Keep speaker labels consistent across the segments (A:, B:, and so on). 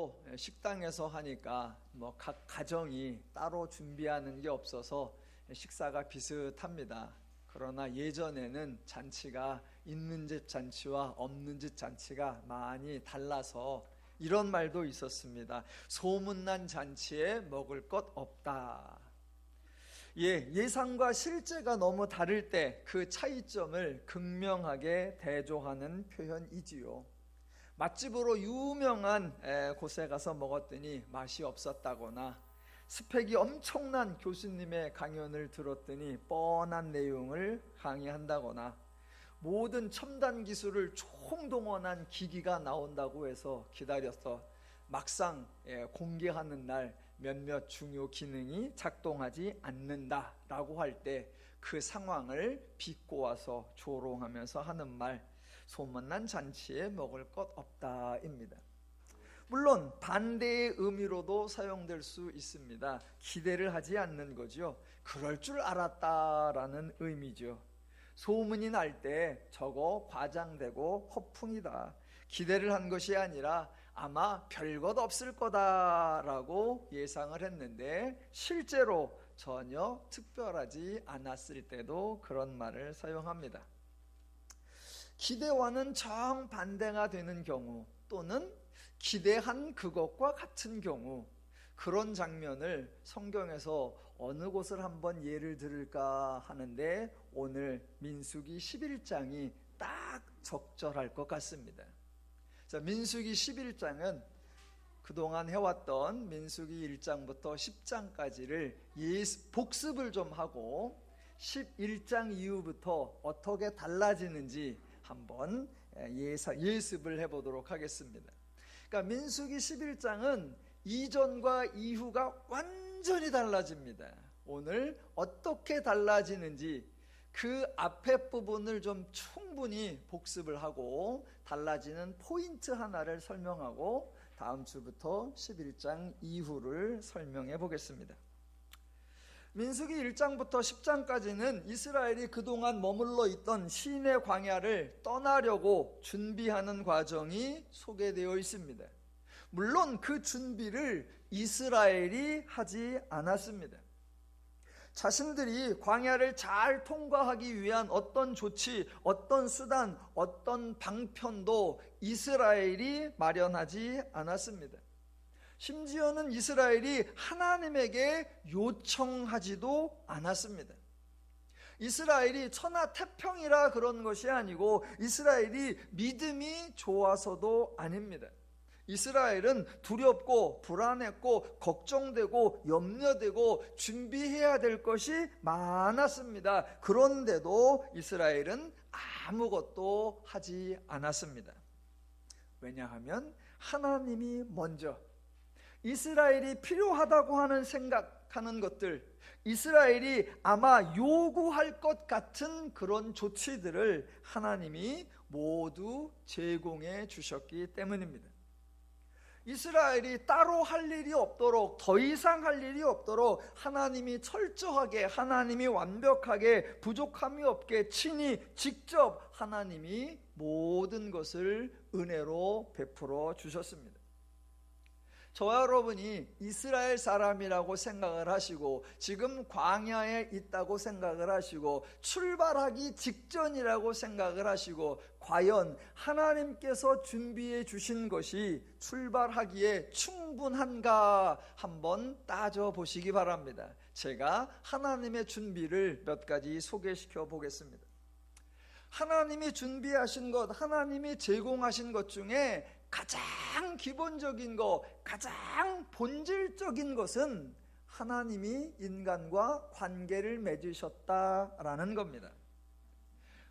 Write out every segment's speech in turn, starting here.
A: 요즘도 식당에서 하니까 뭐 각 가정이 따로 준비하는 게 없어서 식사가 비슷합니다. 그러나 예전에는 잔치가 있는 집 잔치와 없는 집 잔치가 많이 달라서 이런 말도 있었습니다. 소문난 잔치에 먹을 것 없다. 예상과 실제가 너무 다를 때 그 차이점을 극명하게 대조하는 표현이지요. 맛집으로 유명한 곳에 가서 먹었더니 맛이 없었다거나, 스펙이 엄청난 교수님의 강연을 들었더니 뻔한 내용을 강의한다거나, 모든 첨단 기술을 총동원한 기기가 나온다고 해서 기다려서 막상 공개하는 날 몇몇 중요 기능이 작동하지 않는다라고 할 때 그 상황을 비꼬아서 조롱하면서 하는 말, 소문난 잔치에 먹을 것 없다입니다. 물론 반대의 의미로도 사용될 수 있습니다. 기대를 하지 않는 거죠. 그럴 줄 알았다라는 의미죠. 소문이 날 때 저거 과장되고 허풍이다. 기대를 한 것이 아니라 아마 별것 없을 거다라고 예상을 했는데 실제로 전혀 특별하지 않았을 때도 그런 말을 사용합니다. 기대와는 정반대가 되는 경우, 또는 기대한 그것과 같은 경우, 그런 장면을 성경에서 어느 곳을 한번 예를 들을까 하는데 오늘 민수기 11장이 딱 적절할 것 같습니다. 자, 민수기 11장은 그동안 해왔던 민수기 1장부터 10장까지를 복습을 좀 하고 11장 이후부터 어떻게 달라지는지 한번 예습을 해보도록 하겠습니다. 그러니까 민수기 11장은 이전과 이후가 완전히 달라집니다. 오늘 어떻게 달라지는지 그 앞에 부분을 좀 충분히 복습을 하고 달라지는 포인트 하나를 설명하고 다음 주부터 11장 이후를 설명해 보겠습니다. 민수기 1장부터 10장까지는 이스라엘이 그동안 머물러 있던 시내 광야를 떠나려고 준비하는 과정이 소개되어 있습니다. 물론 그 준비를 이스라엘이 하지 않았습니다. 자신들이 광야를 잘 통과하기 위한 어떤 조치, 어떤 수단, 어떤 방편도 이스라엘이 마련하지 않았습니다. 심지어는 이스라엘이 하나님에게 요청하지도 않았습니다. 이스라엘이 천하태평이라 그런 것이 아니고 이스라엘이 믿음이 좋아서도 아닙니다. 이스라엘은 두렵고 불안했고 걱정되고 염려되고 준비해야 될 것이 많았습니다. 그런데도 이스라엘은 아무것도 하지 않았습니다. 왜냐하면 하나님이 먼저 이스라엘이 필요하다고 하는 생각하는 것들, 이스라엘이 아마 요구할 것 같은 그런 조치들을 하나님이 모두 제공해 주셨기 때문입니다. 이스라엘이 따로 할 일이 없도록, 더 이상 할 일이 없도록 하나님이 철저하게, 하나님이 완벽하게, 부족함이 없게 친히 직접 하나님이 모든 것을 은혜로 베풀어 주셨습니다. 저와 여러분이 이스라엘 사람이라고 생각을 하시고 지금 광야에 있다고 생각을 하시고 출발하기 직전이라고 생각을 하시고 과연 하나님께서 준비해 주신 것이 출발하기에 충분한가 한번 따져보시기 바랍니다. 제가 하나님의 준비를 몇 가지 소개시켜 보겠습니다. 하나님이 준비하신 것, 하나님이 제공하신 것 중에 가장 기본적인 것, 가장 본질적인 것은 하나님이 인간과 관계를 맺으셨다라는 겁니다.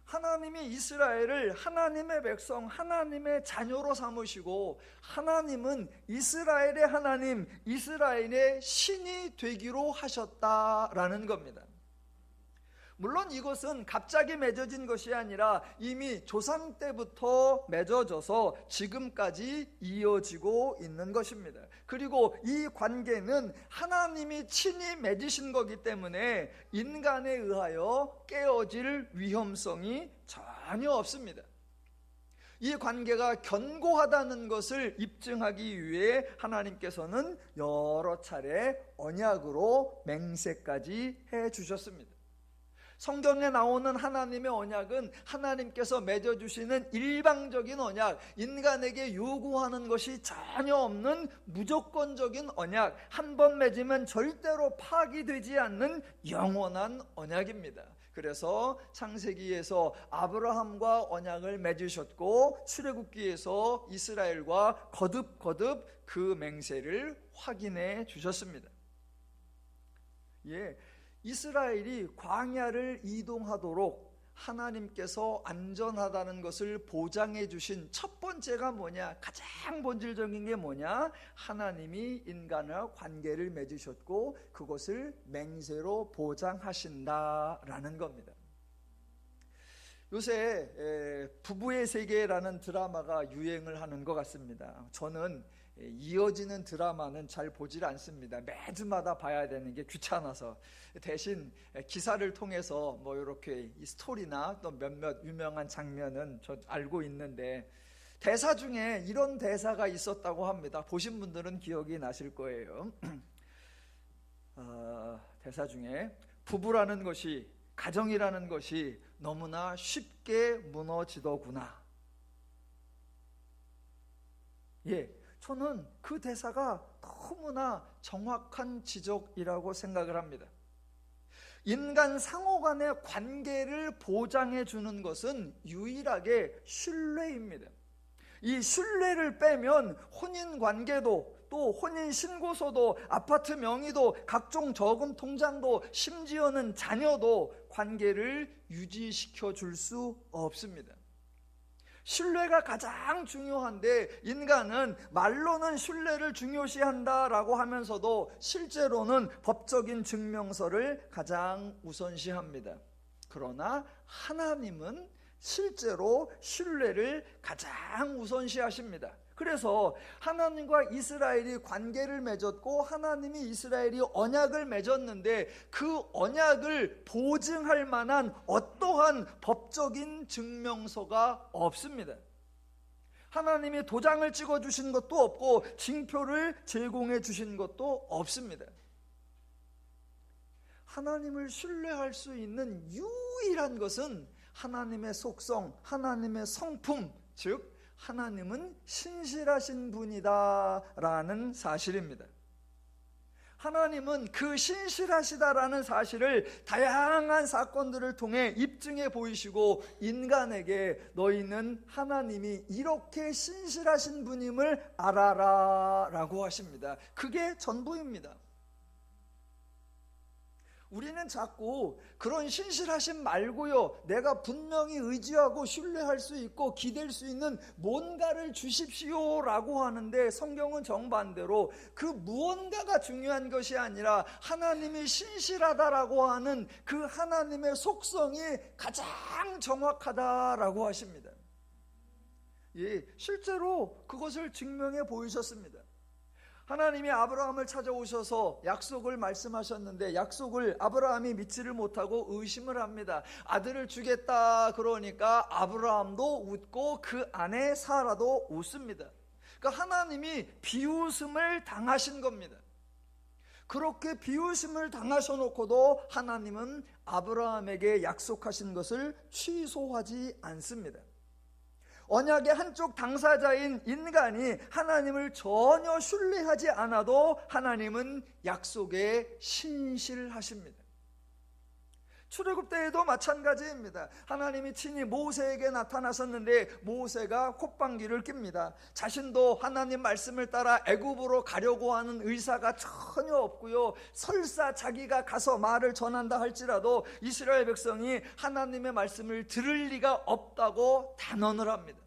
A: 하나님이 이스라엘을 하나님의 백성, 하나님의 자녀로 삼으시고 하나님은 이스라엘의 하나님, 이스라엘의 신이 되기로 하셨다라는 겁니다. 물론 이것은 갑자기 맺어진 것이 아니라 이미 조상 때부터 맺어져서 지금까지 이어지고 있는 것입니다. 그리고 이 관계는 하나님이 친히 맺으신 거기 때문에 인간에 의하여 깨어질 위험성이 전혀 없습니다. 이 관계가 견고하다는 것을 입증하기 위해 하나님께서는 여러 차례 언약으로 맹세까지 해 주셨습니다. 성경에 나오는 하나님의 언약은 하나님께서 맺어주시는 일방적인 언약, 인간에게 요구하는 것이 전혀 없는 무조건적인 언약, 한 번 맺으면 절대로 파기되지 않는 영원한 언약입니다. 그래서 창세기에서 아브라함과 언약을 맺으셨고, 출애굽기에서 이스라엘과 거듭 그 맹세를 확인해 주셨습니다. 이스라엘이 광야를 이동하도록 하나님께서 안전하다는 것을 보장해 주신 첫 번째가 뭐냐? 가장 본질적인 게 뭐냐? 하나님이 인간과 관계를 맺으셨고 그것을 맹세로 보장하신다라는 겁니다. 요새 부부의 세계라는 드라마가 유행을 하는 것 같습니다. 저는 이어지는 드라마는 잘 보질 않습니다. 매주마다 봐야 되는 게 귀찮아서. 대신 기사를 통해서 뭐 이렇게 이 스토리나 또 몇몇 유명한 장면은 저 알고 있는데, 대사 중에 이런 대사가 있었다고 합니다. 보신 분들은 기억이 나실 거예요. 대사 중에 부부라는 것이, 가정이라는 것이 너무나 쉽게 무너지더구나. 저는 그 대사가 너무나 정확한 지적이라고 생각을 합니다. 인간 상호 간의 관계를 보장해 주는 것은 유일하게 신뢰입니다. 이 신뢰를 빼면 혼인 관계도, 또 혼인 신고서도, 아파트 명의도, 각종 저금 통장도, 심지어는 자녀도 관계를 유지시켜 줄 수 없습니다. 신뢰가 가장 중요한데, 인간은 말로는 신뢰를 중요시한다라고 하면서도 실제로는 법적인 증명서를 가장 우선시합니다. 그러나 하나님은 실제로 신뢰를 가장 우선시하십니다. 그래서 하나님과 이스라엘이 관계를 맺었고, 하나님이 이스라엘이 언약을 맺었는데 그 언약을 보증할 만한 어떠한 법적인 증명서가 없습니다. 하나님이 도장을 찍어 주신 것도 없고 징표를 제공해 주신 것도 없습니다. 하나님을 신뢰할 수 있는 유일한 것은 하나님의 속성, 하나님의 성품, 즉 하나님은 신실하신 분이다라는 사실입니다. 하나님은 그 신실하시다라는 사실을 다양한 사건들을 통해 입증해 보이시고, 인간에게 너희는 하나님이 이렇게 신실하신 분임을 알아라 라고 하십니다. 그게 전부입니다. 우리는 자꾸 그런 신실하심 말고요, 내가 분명히 의지하고 신뢰할 수 있고 기댈 수 있는 뭔가를 주십시오 라고 하는데, 성경은 정반대로 그 무언가가 중요한 것이 아니라 하나님이 신실하다라고 하는 그 하나님의 속성이 가장 정확하다라고 하십니다. 실제로 그것을 증명해 보이셨습니다. 하나님이 아브라함을 찾아오셔서 약속을 말씀하셨는데, 약속을 아브라함이 믿지를 못하고 의심을 합니다. 아들을 주겠다 그러니까 아브라함도 웃고 그 아내 사라도 웃습니다. 그러니까 하나님이 비웃음을 당하신 겁니다. 그렇게 비웃음을 당하셔놓고도 하나님은 아브라함에게 약속하신 것을 취소하지 않습니다. 언약의 한쪽 당사자인 인간이 하나님을 전혀 신뢰하지 않아도 하나님은 약속에 신실하십니다. 출애굽 때에도 마찬가지입니다. 하나님이 친히 모세에게 나타나셨는데 모세가 콧방귀를 낍니다. 자신도 하나님 말씀을 따라 애굽으로 가려고 하는 의사가 전혀 없고요, 설사 자기가 가서 말을 전한다 할지라도 이스라엘 백성이 하나님의 말씀을 들을 리가 없다고 단언을 합니다.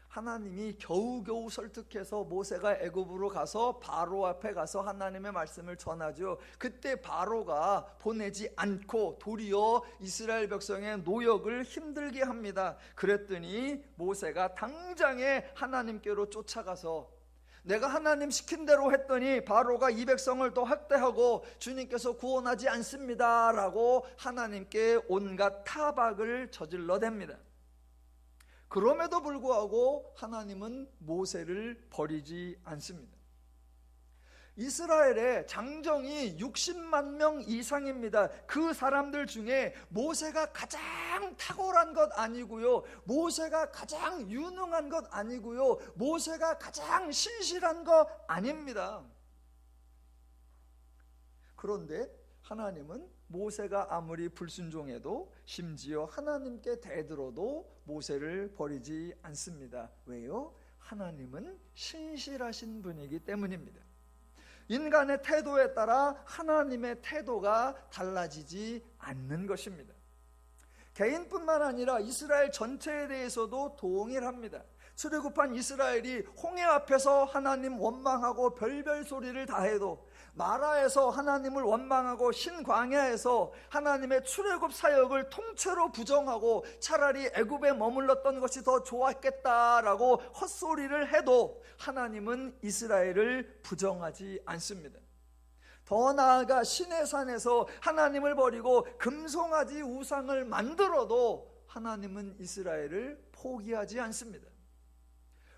A: 하나님이 겨우겨우 설득해서 모세가 애굽으로 가서 바로 앞에 가서 하나님의 말씀을 전하죠. 그때 바로가 보내지 않고 도리어 이스라엘 백성의 노역을 힘들게 합니다. 그랬더니 모세가 당장에 하나님께로 쫓아가서, 내가 하나님 시킨 대로 했더니 바로가 이 백성을 또 학대하고 주님께서 구원하지 않습니다 라고 하나님께 온갖 타박을 저질러댑니다. 그럼에도 불구하고 하나님은 모세를 버리지 않습니다. 이스라엘의 장정이 60만 명 이상입니다. 그 사람들 중에 모세가 가장 탁월한 것 아니고요, 모세가 가장 유능한 것 아니고요, 모세가 가장 신실한 것 아닙니다. 그런데 하나님은 모세가 아무리 불순종해도 심지어 하나님께 대들어도 모세를 버리지 않습니다. 왜요? 하나님은 신실하신 분이기 때문입니다. 인간의 태도에 따라 하나님의 태도가 달라지지 않는 것입니다. 개인뿐만 아니라 이스라엘 전체에 대해서도 동일합니다. 출애굽한 이스라엘이 홍해 앞에서 하나님 원망하고 별별 소리를 다 해도, 마라에서 하나님을 원망하고 신광야에서 하나님의 출애굽 사역을 통째로 부정하고 차라리 애굽에 머물렀던 것이 더 좋았겠다라고 헛소리를 해도 하나님은 이스라엘을 부정하지 않습니다. 더 나아가 시내산에서 하나님을 버리고 금송아지 우상을 만들어도 하나님은 이스라엘을 포기하지 않습니다.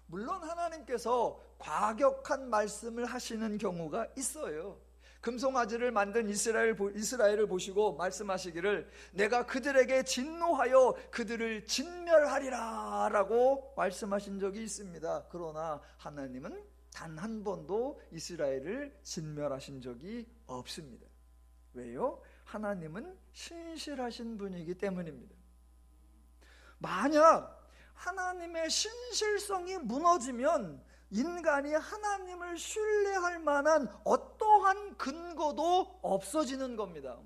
A: 물론 하나님께서 과격한 말씀을 하시는 경우가 있어요. 금송아지를 만든 이스라엘을 보시고 말씀하시기를 내가 그들에게 진노하여 그들을 진멸하리라 라고 말씀하신 적이 있습니다. 그러나 하나님은 단 한 번도 이스라엘을 진멸하신 적이 없습니다. 왜요? 하나님은 신실하신 분이기 때문입니다. 만약 하나님의 신실성이 무너지면 인간이 하나님을 신뢰할 만한 어떠한 근거도 없어지는 겁니다.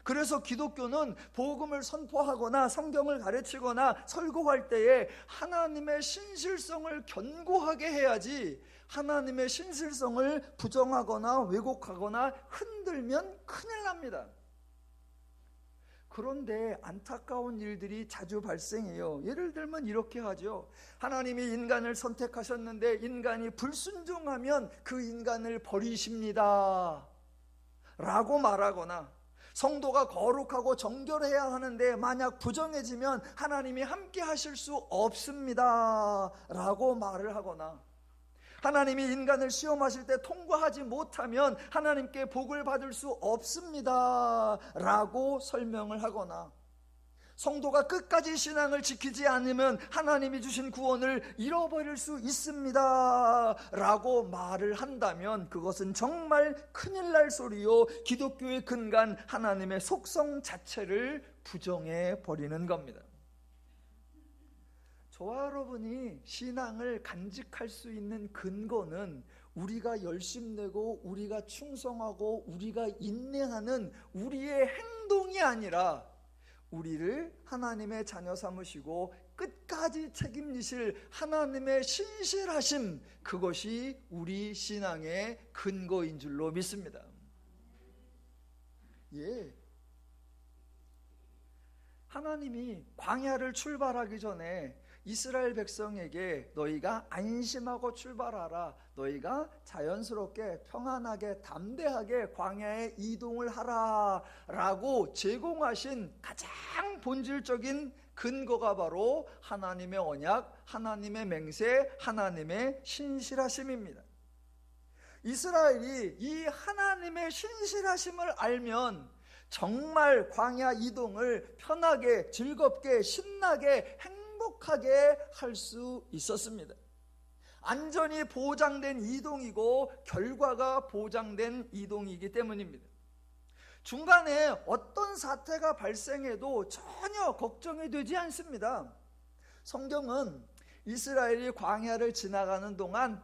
A: 그래서 기독교는 복음을 선포하거나 성경을 가르치거나 설교할 때에 하나님의 신실성을 견고하게 해야지, 하나님의 신실성을 부정하거나 왜곡하거나 흔들면 큰일 납니다. 그런데 안타까운 일들이 자주 발생해요. 예를 들면 이렇게 하죠. 하나님이 인간을 선택하셨는데 인간이 불순종하면 그 인간을 버리십니다 라고 말하거나, 성도가 거룩하고 정결해야 하는데 만약 부정해지면 하나님이 함께 하실 수 없습니다 라고 말을 하거나, 하나님이 인간을 시험하실 때 통과하지 못하면 하나님께 복을 받을 수 없습니다 라고 설명을 하거나, 성도가 끝까지 신앙을 지키지 않으면 하나님이 주신 구원을 잃어버릴 수 있습니다 라고 말을 한다면 그것은 정말 큰일 날 소리요, 기독교의 근간 하나님의 속성 자체를 부정해 버리는 겁니다. 저와 여러분이 신앙을 간직할 수 있는 근거는 우리가 열심내고 우리가 충성하고 우리가 인내하는 우리의 행동이 아니라 우리를 하나님의 자녀 삼으시고 끝까지 책임지실 하나님의 신실하심, 그것이 우리 신앙의 근거인 줄로 믿습니다. 하나님이 광야를 출발하기 전에 이스라엘 백성에게 너희가 안심하고 출발하라, 너희가 자연스럽게 평안하게 담대하게 광야에 이동을 하라 라고 제공하신 가장 본질적인 근거가 바로 하나님의 언약, 하나님의 맹세, 하나님의 신실하심입니다. 이스라엘이 이 하나님의 신실하심을 알면 정말 광야 이동을 편하게, 즐겁게, 신나게, 행복하게 할 수 있었습니다. 안전이 보장된 이동이고 결과가 보장된 이동이기 때문입니다. 중간에 어떤 사태가 발생해도 전혀 걱정이 되지 않습니다. 성경은 이스라엘이 광야를 지나가는 동안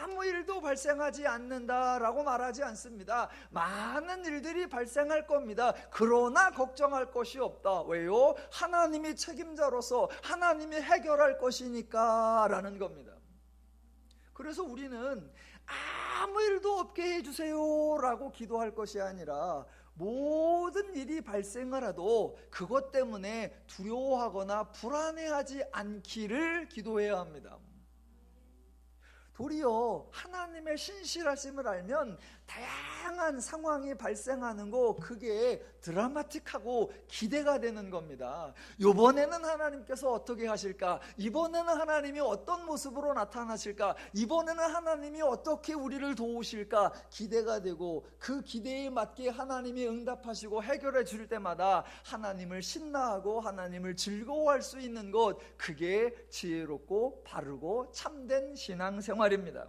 A: 아무 일도 발생하지 않는다라고 말하지 않습니다. 많은 일들이 발생할 겁니다. 그러나 걱정할 것이 없다. 왜요? 하나님이 책임자로서 하나님이 해결할 것이니까 라는 겁니다. 그래서 우리는 아무 일도 없게 해주세요 라고 기도할 것이 아니라 모든 일이 발생하라도 그것 때문에 두려워하거나 불안해하지 않기를 기도해야 합니다. 도리어 하나님의 신실하심을 알면 다양한 상황이 발생하는 거, 그게 드라마틱하고 기대가 되는 겁니다. 이번에는 하나님께서 어떻게 하실까? 이번에는 하나님이 어떤 모습으로 나타나실까? 이번에는 하나님이 어떻게 우리를 도우실까? 기대가 되고, 그 기대에 맞게 하나님이 응답하시고 해결해 줄 때마다 하나님을 신나하고 하나님을 즐거워할 수 있는 것, 그게 지혜롭고 바르고 참된 신앙생활입니다.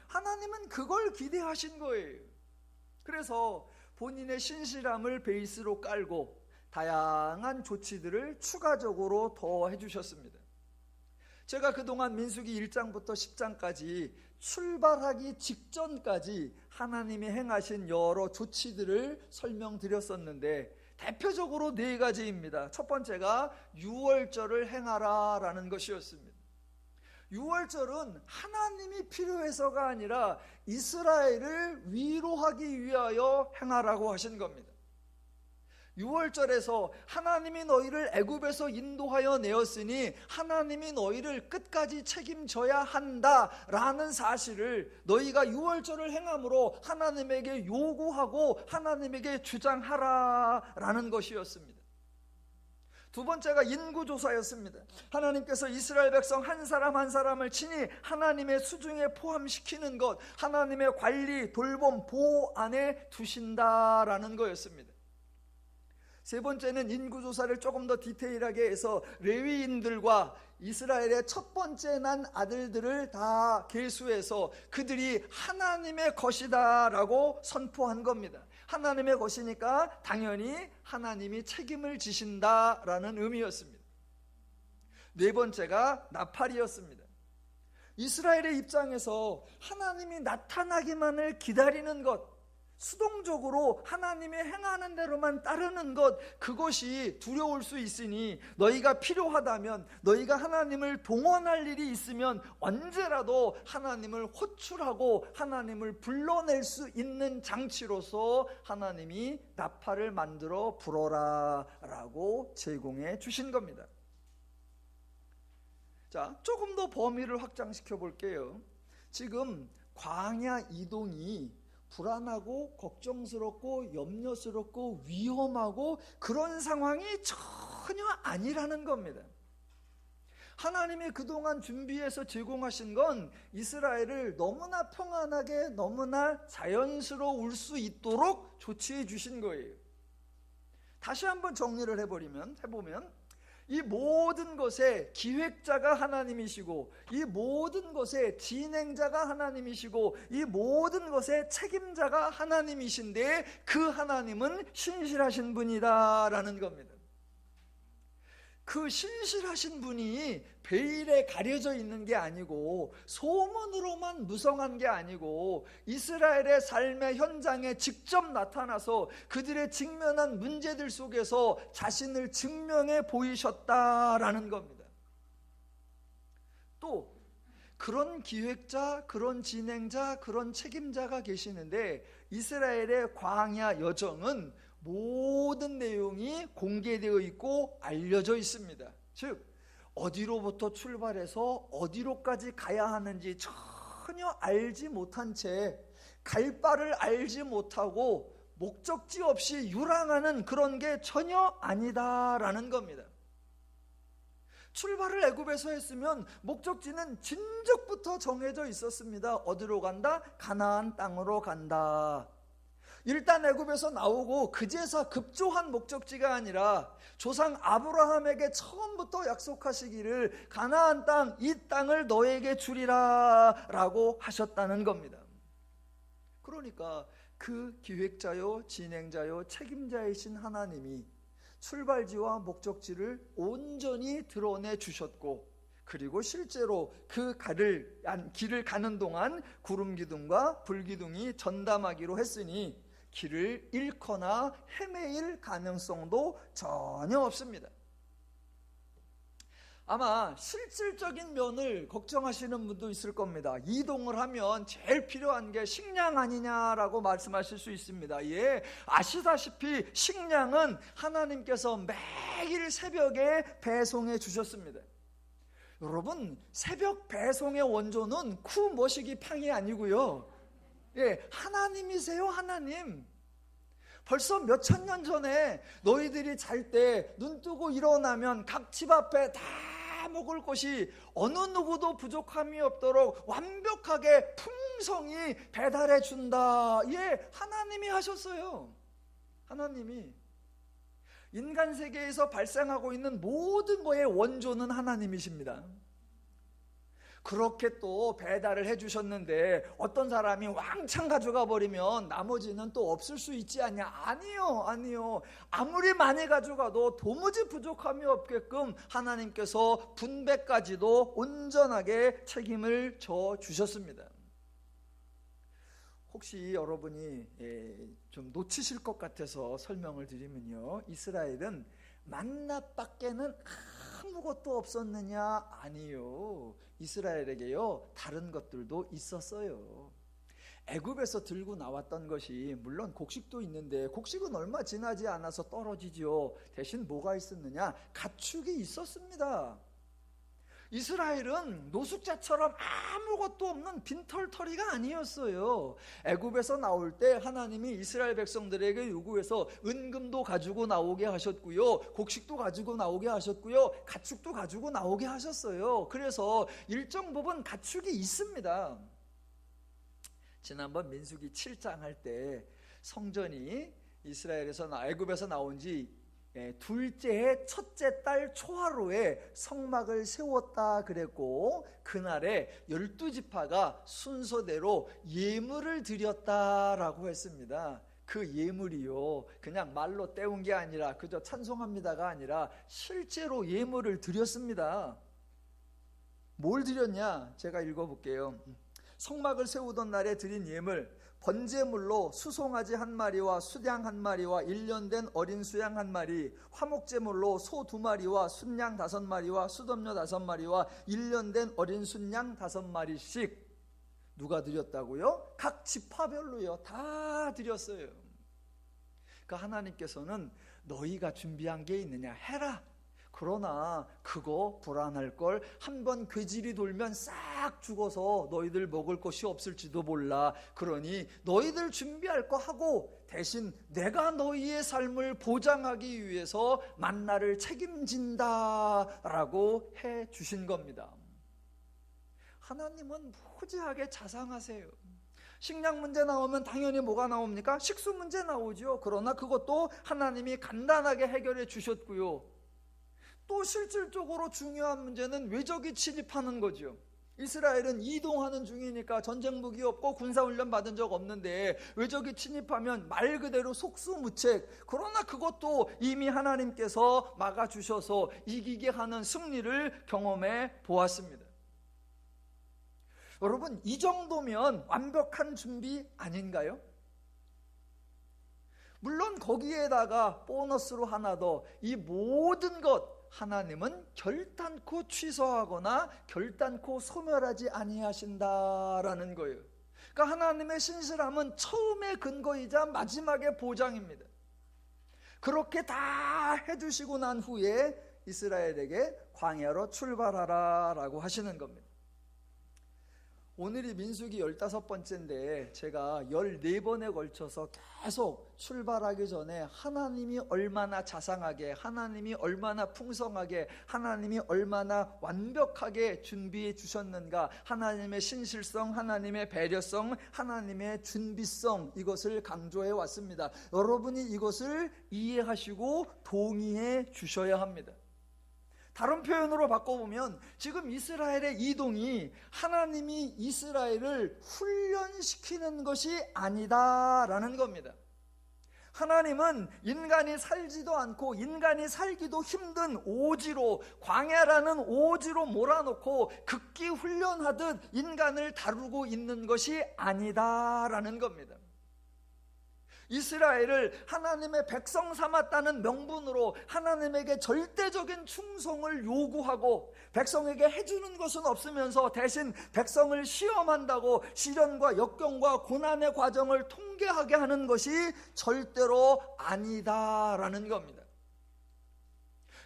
A: 하나님은 그걸 기대하신 거예요. 그래서 본인의 신실함을 베이스로 깔고 다양한 조치들을 추가적으로 더 해주셨습니다. 제가 그동안 민수기 1장부터 10장까지 출발하기 직전까지 하나님이 행하신 여러 조치들을 설명드렸었는데, 대표적으로 4가지입니다. 첫 번째가 유월절을 행하라 라는 것이었습니다. 유월절은 하나님이 필요해서가 아니라 이스라엘을 위로하기 위하여 행하라고 하신 겁니다. 유월절에서 하나님이 너희를 애굽에서 인도하여 내었으니 하나님이 너희를 끝까지 책임져야 한다라는 사실을 너희가 유월절을 행함으로 하나님에게 요구하고 하나님에게 주장하라라는 것이었습니다. 두 번째가 인구조사였습니다. 하나님께서 이스라엘 백성 한 사람 한 사람을 친히 하나님의 수중에 포함시키는 것, 하나님의 관리, 돌봄, 보호 안에 두신다라는 거였습니다. 세 번째는 인구조사를 조금 더 디테일하게 해서 레위인들과 이스라엘의 첫 번째 난 아들들을 다 계수해서 그들이 하나님의 것이다 라고 선포한 겁니다. 하나님의 것이니까 당연히 하나님이 책임을 지신다라는 의미였습니다. 네 번째가 나팔이었습니다. 이스라엘의 입장에서 하나님이 나타나기만을 기다리는 것, 수동적으로 하나님이 행하는 대로만 따르는 것, 그것이 두려울 수 있으니 너희가 필요하다면, 너희가 하나님을 동원할 일이 있으면 언제라도 하나님을 호출하고 하나님을 불러낼 수 있는 장치로서 하나님이 나팔을 만들어 불어라 라고 제공해 주신 겁니다. 자, 조금 더 범위를 확장시켜 볼게요. 지금 광야 이동이 불안하고 걱정스럽고 염려스럽고 위험하고 그런 상황이 전혀 아니라는 겁니다. 하나님이 그동안 준비해서 제공하신 건 이스라엘을 너무나 평안하게, 너무나 자연스러울 수 있도록 조치해 주신 거예요. 다시 한번 정리를 해보면 이 모든 것의 기획자가 하나님이시고, 이 모든 것의 진행자가 하나님이시고, 이 모든 것의 책임자가 하나님이신데, 그 하나님은 신실하신 분이다라는 겁니다. 그 신실하신 분이 베일에 가려져 있는 게 아니고, 소문으로만 무성한 게 아니고, 이스라엘의 삶의 현장에 직접 나타나서 그들의 직면한 문제들 속에서 자신을 증명해 보이셨다라는 겁니다. 또 그런 기획자, 그런 진행자, 그런 책임자가 계시는데, 이스라엘의 광야 여정은 모든 내용이 공개되어 있고 알려져 있습니다. 즉, 어디로부터 출발해서 어디로까지 가야 하는지 전혀 알지 못한 채, 갈 바를 알지 못하고 목적지 없이 유랑하는 그런 게 전혀 아니다라는 겁니다. 출발을 애굽에서 했으면 목적지는 진작부터 정해져 있었습니다. 어디로 간다? 가나안 땅으로 간다. 일단 애굽에서 나오고 그제서 급조한 목적지가 아니라 조상 아브라함에게 처음부터 약속하시기를 가나안 땅, 이 땅을 너에게 주리라 라고 하셨다는 겁니다. 그러니까 그 기획자요, 진행자요, 책임자이신 하나님이 출발지와 목적지를 온전히 드러내 주셨고, 그리고 실제로 그 길을 가는 동안 구름 기둥과 불 기둥이 전담하기로 했으니 길을 잃거나 헤매일 가능성도 전혀 없습니다. 아마 실질적인 면을 걱정하시는 분도 있을 겁니다. 이동을 하면 제일 필요한 게 식량 아니냐라고 말씀하실 수 있습니다. 예, 아시다시피 식량은 하나님께서 매일 새벽에 배송해 주셨습니다. 여러분, 새벽 배송의 원조는 쿠 머시기 팡이 아니고요. 하나님이세요, 하나님. 벌써 몇천 년 전에 너희들이 잘 때 눈 뜨고 일어나면 각 집 앞에 다 먹을 것이 어느 누구도 부족함이 없도록 완벽하게 풍성히 배달해 준다. 하나님이 하셨어요. 하나님이. 인간 세계에서 발생하고 있는 모든 거의 원조는 하나님이십니다. 그렇게 또 배달을 해주셨는데 어떤 사람이 왕창 가져가 버리면 나머지는 또 없을 수 있지 않냐? 아니요. 아무리 많이 가져가도 도무지 부족함이 없게끔 하나님께서 분배까지도 온전하게 책임을 져 주셨습니다. 혹시 여러분이 좀 놓치실 것 같아서 설명을 드리면요, 이스라엘은 만나밖에는 아무것도 없었느냐? 아니요. 이스라엘에게요, 다른 것들도 있었어요. 애굽에서 들고 나왔던 것이 물론 곡식도 있는데 곡식은 얼마 지나지 않아서 떨어지죠. 대신 뭐가 있었느냐? 가축이 있었습니다. 이스라엘은 노숙자처럼 아무것도 없는 빈털터리가 아니었어요. 애굽에서 나올 때 하나님이 이스라엘 백성들에게 요구해서 은금도 가지고 나오게 하셨고요, 곡식도 가지고 나오게 하셨고요, 가축도 가지고 나오게 하셨어요. 그래서 일정 부분 가축이 있습니다. 지난번 민수기 7장 할 때 성전이 애굽에서 나온 지 둘째의 첫째 딸 초하루에 성막을 세웠다 그랬고, 그날에 12지파가 순서대로 예물을 드렸다라고 했습니다. 그 예물이요, 그냥 말로 때운 게 아니라 그저 찬송합니다가 아니라 실제로 예물을 드렸습니다. 뭘 드렸냐? 제가 읽어볼게요. 성막을 세우던 날에 드린 예물, 번제물로 수송아지 1마리와 수양 1마리와 1년 된 어린 수양 1마리, 화목제물로 소 2마리와 순양 5마리와 수염료 5마리와 1년 된 어린 순양 5마리씩. 누가 드렸다고요? 각 지파별로요. 다 드렸어요. 그러니까 하나님께서는 너희가 준비한 게 있느냐? 해라. 그러나 그거 불안할 걸, 한번 괴질이 돌면 싹 죽어서 너희들 먹을 것이 없을지도 몰라. 그러니 너희들 준비할 거 하고 대신 내가 너희의 삶을 보장하기 위해서 만나를 책임진다라고 해 주신 겁니다. 하나님은 무지하게 자상하세요. 식량 문제 나오면 당연히 뭐가 나옵니까? 식수 문제 나오죠. 그러나 그것도 하나님이 간단하게 해결해 주셨고요, 또 실질적으로 중요한 문제는 외적이 침입하는 거죠. 이스라엘은 이동하는 중이니까 전쟁 무기 없고 군사훈련 받은 적 없는데 외적이 침입하면 말 그대로 속수무책. 그러나 그것도 이미 하나님께서 막아주셔서 이기게 하는 승리를 경험해 보았습니다. 여러분, 이 정도면 완벽한 준비 아닌가요? 물론 거기에다가 보너스로 하나 더, 이 모든 것 하나님은 결단코 취소하거나 결단코 소멸하지 아니하신다라는 거예요. 그러니까 하나님의 신실함은 처음의 근거이자 마지막의 보장입니다. 그렇게 다 해주시고 난 후에 이스라엘에게 광야로 출발하라 라고 하시는 겁니다. 오늘이 민수기 15번째인데 제가 14번에 걸쳐서 계속 출발하기 전에 하나님이 얼마나 자상하게, 하나님이 얼마나 풍성하게, 하나님이 얼마나 완벽하게 준비해 주셨는가, 하나님의 신실성, 하나님의 배려성, 하나님의 준비성, 이것을 강조해 왔습니다. 여러분이 이것을 이해하시고 동의해 주셔야 합니다. 다른 표현으로 바꿔보면 지금 이스라엘의 이동이 하나님이 이스라엘을 훈련시키는 것이 아니다라는 겁니다. 하나님은 인간이 살지도 않고 인간이 살기도 힘든 오지로, 광야라는 오지로 몰아놓고 극기 훈련하듯 인간을 다루고 있는 것이 아니다라는 겁니다. 이스라엘을 하나님의 백성 삼았다는 명분으로 하나님에게 절대적인 충성을 요구하고 백성에게 해주는 것은 없으면서 대신 백성을 시험한다고 시련과 역경과 고난의 과정을 통계하게 하는 것이 절대로 아니다라는 겁니다.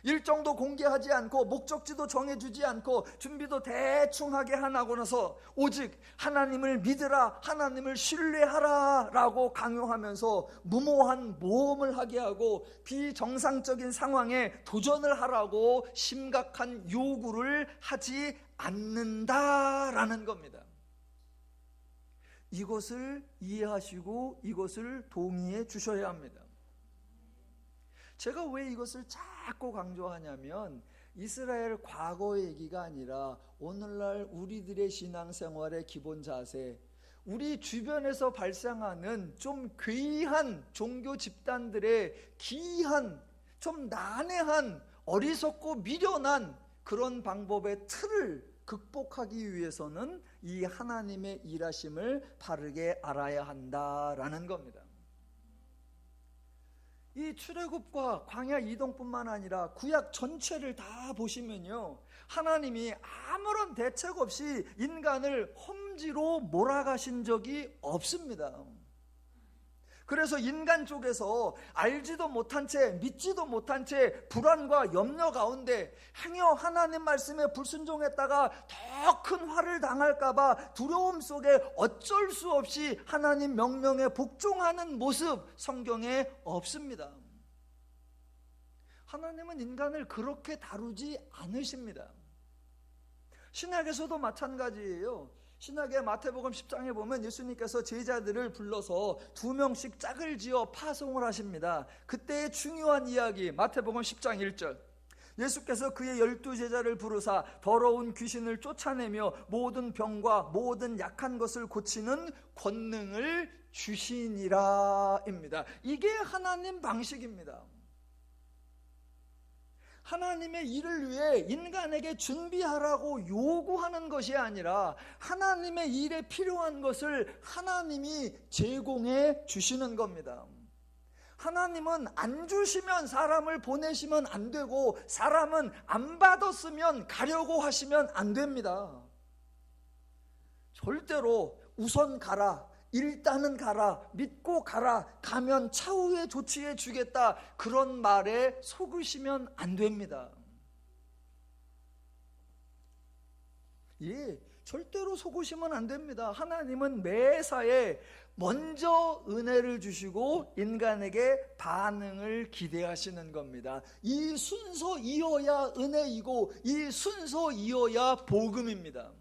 A: 일정도 공개하지 않고 목적지도 정해주지 않고 준비도 대충 하게 하고 나서 오직 하나님을 믿으라, 하나님을 신뢰하라 라고 강요하면서 무모한 모험을 하게 하고 비정상적인 상황에 도전을 하라고 심각한 요구를 하지 않는다라는 겁니다. 이것을 이해하시고 이것을 동의해 주셔야 합니다. 제가 왜 이것을 자꾸 강조하냐면 이스라엘 과거의 얘기가 아니라 오늘날 우리들의 신앙생활의 기본 자세, 우리 주변에서 발생하는 좀 괴이한 종교 집단들의 기이한, 좀 난해한, 어리석고 미련한 그런 방법의 틀을 극복하기 위해서는 이 하나님의 일하심을 바르게 알아야 한다라는 겁니다. 이 출애굽과 광야 이동뿐만 아니라 구약 전체를 다 보시면요, 하나님이 아무런 대책 없이 인간을 험지로 몰아가신 적이 없습니다. 그래서 인간 쪽에서 알지도 못한 채, 믿지도 못한 채 불안과 염려 가운데 행여 하나님 말씀에 불순종했다가 더 큰 화를 당할까봐 두려움 속에 어쩔 수 없이 하나님 명령에 복종하는 모습 성경에 없습니다. 하나님은 인간을 그렇게 다루지 않으십니다. 신약에서도 마찬가지예요. 신약의 마태복음 10장에 보면 예수님께서 제자들을 불러서 2명씩 짝을 지어 파송을 하십니다. 그때의 중요한 이야기, 마태복음 10장 1절. 예수께서 그의 12제자를 부르사 더러운 귀신을 쫓아내며 모든 병과 모든 약한 것을 고치는 권능을 주시니라 입니다. 이게 하나님 방식입니다. 하나님의 일을 위해 인간에게 준비하라고 요구하는 것이 아니라 하나님의 일에 필요한 것을 하나님이 제공해 주시는 겁니다. 하나님은 안 주시면 사람을 보내시면 안 되고 사람은 안 받았으면 가려고 하시면 안 됩니다. 절대로 우선 가라, 일단은 가라, 믿고 가라, 가면 차후에 조치해 주겠다, 그런 말에 속으시면 안 됩니다. 예, 절대로 속으시면 안 됩니다. 하나님은 매사에 먼저 은혜를 주시고 인간에게 반응을 기대하시는 겁니다. 이 순서이어야 은혜이고 이 순서이어야 복음입니다.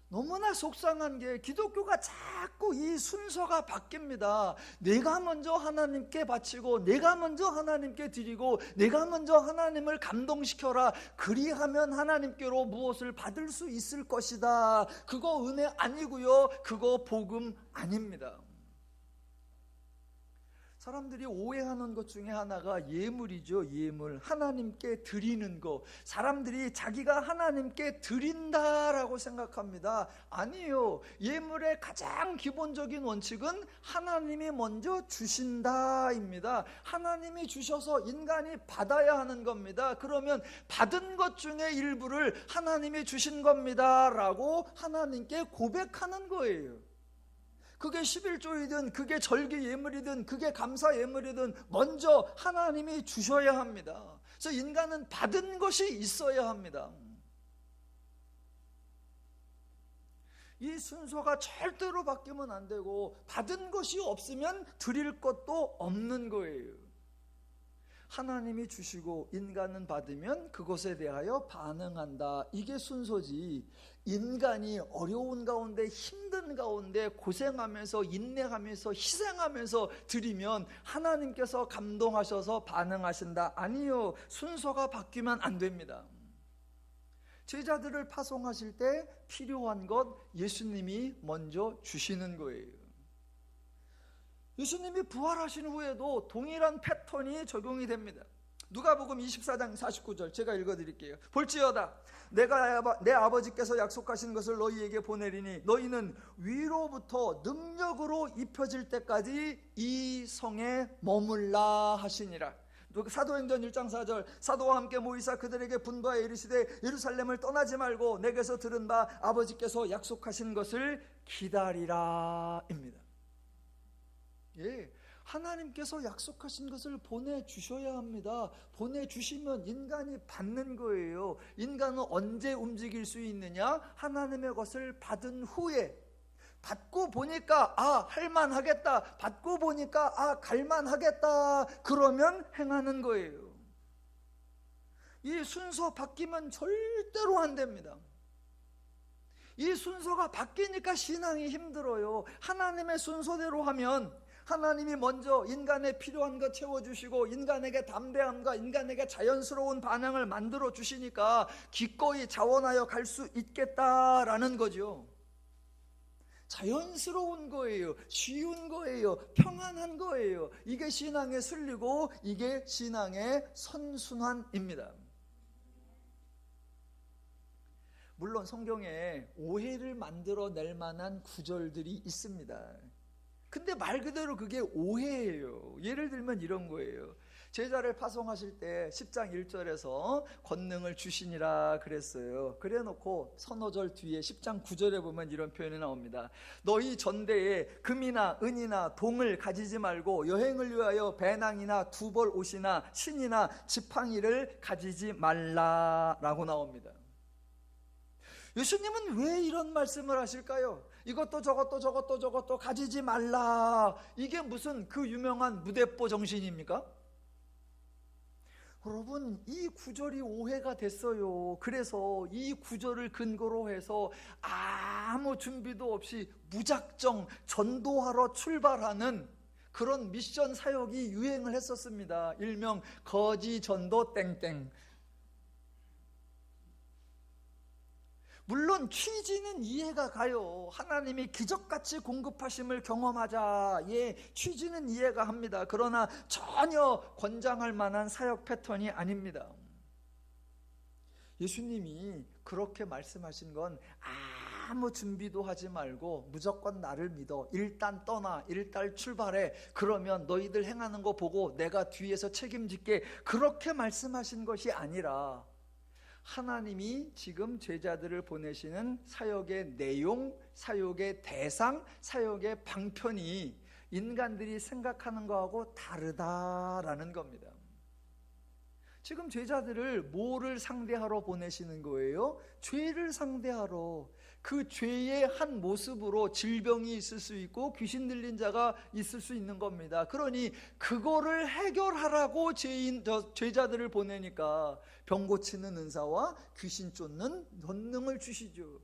A: 너무나 속상한 게 기독교가 자꾸 이 순서가 바뀝니다. 내가 먼저 하나님께 바치고 내가 먼저 하나님께 드리고 내가 먼저 하나님을 감동시켜라, 그리하면 하나님께로 무엇을 받을 수 있을 것이다. 그거 은혜 아니고요, 그거 복음 아닙니다. 사람들이 오해하는 것 중에 하나가 예물이죠. 예물, 하나님께 드리는 거. 사람들이 자기가 하나님께 드린다라고 생각합니다. 아니에요. 예물의 가장 기본적인 원칙은 하나님이 먼저 주신다입니다. 하나님이 주셔서 인간이 받아야 하는 겁니다. 그러면 받은 것 중에 일부를 하나님이 주신 겁니다 라고 하나님께 고백하는 거예요. 그게 11조이든 그게 절기 예물이든 그게 감사 예물이든 먼저 하나님이 주셔야 합니다. 그래서 인간은 받은 것이 있어야 합니다. 이 순서가 절대로 바뀌면 안 되고 받은 것이 없으면 드릴 것도 없는 거예요. 하나님이 주시고 인간은 받으면 그것에 대하여 반응한다. 이게 순서지. 인간이 어려운 가운데 힘든 가운데 고생하면서 인내하면서 희생하면서 드리면 하나님께서 감동하셔서 반응하신다. 아니요. 순서가 바뀌면 안 됩니다. 제자들을 파송하실 때 필요한 것 예수님이 먼저 주시는 거예요. 예수님이 부활하신 후에도 동일한 패턴이 적용이 됩니다. 누가복음 24장 49절 제가 읽어드릴게요. 볼지어다 내가 내 아버지께서 약속하신 것을 너희에게 보내리니 너희는 위로부터 능력으로 입혀질 때까지 이 성에 머물라 하시니라. 사도행전 1장 4절 사도와 함께 모이사 그들에게 분부하여 이르시되 예루살렘을 떠나지 말고 내게서 들은 바 아버지께서 약속하신 것을 기다리라 입니다. 예, 하나님께서 약속하신 것을 보내주셔야 합니다. 보내주시면 인간이 받는 거예요. 인간은 언제 움직일 수 있느냐? 하나님의 것을 받은 후에. 받고 보니까 할만하겠다. 받고 보니까 갈만하겠다. 그러면 행하는 거예요. 이 순서 바뀌면 절대로 안 됩니다. 이 순서가 바뀌니까 신앙이 힘들어요. 하나님의 순서대로 하면 하나님이 먼저 인간의 필요한 것 채워주시고 인간에게 담대함과 인간에게 자연스러운 반응을 만들어 주시니까 기꺼이 자원하여 갈 수 있겠다라는 거죠. 자연스러운 거예요. 쉬운 거예요. 평안한 거예요. 이게 신앙의 순리고 이게 신앙의 선순환입니다. 물론 성경에 오해를 만들어낼 만한 구절들이 있습니다. 근데 말 그대로 그게 오해예요. 예를 들면 이런 거예요. 제자를 파송하실 때 10장 1절에서 권능을 주시니라 그랬어요. 그래 놓고 서너 절 뒤에 10장 9절에 보면 이런 표현이 나옵니다. 너희 전대에 금이나 은이나 동을 가지지 말고 여행을 위하여 배낭이나 두벌 옷이나 신이나 지팡이를 가지지 말라라고 나옵니다. 예수님은 왜 이런 말씀을 하실까요? 이것도 저것도 가지지 말라. 이게 무슨 그 유명한 무대뽀 정신입니까? 여러분, 이 구절이 오해가 됐어요. 그래서 이 구절을 근거로 해서 아무 준비도 없이 무작정 전도하러 출발하는 그런 미션 사역이 유행을 했었습니다. 일명 거지 전도 땡땡. 물론 취지는 이해가 가요. 하나님이 기적같이 공급하심을 경험하자. 취지는 이해가 합니다. 그러나 전혀 권장할 만한 사역 패턴이 아닙니다. 예수님이 그렇게 말씀하신 건 아무 준비도 하지 말고 무조건 나를 믿어. 일단 떠나. 일단 출발해. 그러면 너희들 행하는 거 보고 내가 뒤에서 책임질게. 그렇게 말씀하신 것이 아니라 하나님이 지금 제자들을 보내시는 사역의 내용, 사역의 대상, 사역의 방편이 인간들이 생각하는 거하고 다르다라는 겁니다. 지금 제자들을 뭐를 상대하러 보내시는 거예요? 죄를 상대하러. 그 죄의 한 모습으로 질병이 있을 수 있고 귀신 들린 자가 있을 수 있는 겁니다. 그러니 그거를 해결하라고 제자들을 보내니까 병 고치는 은사와 귀신 쫓는 권능을 주시죠.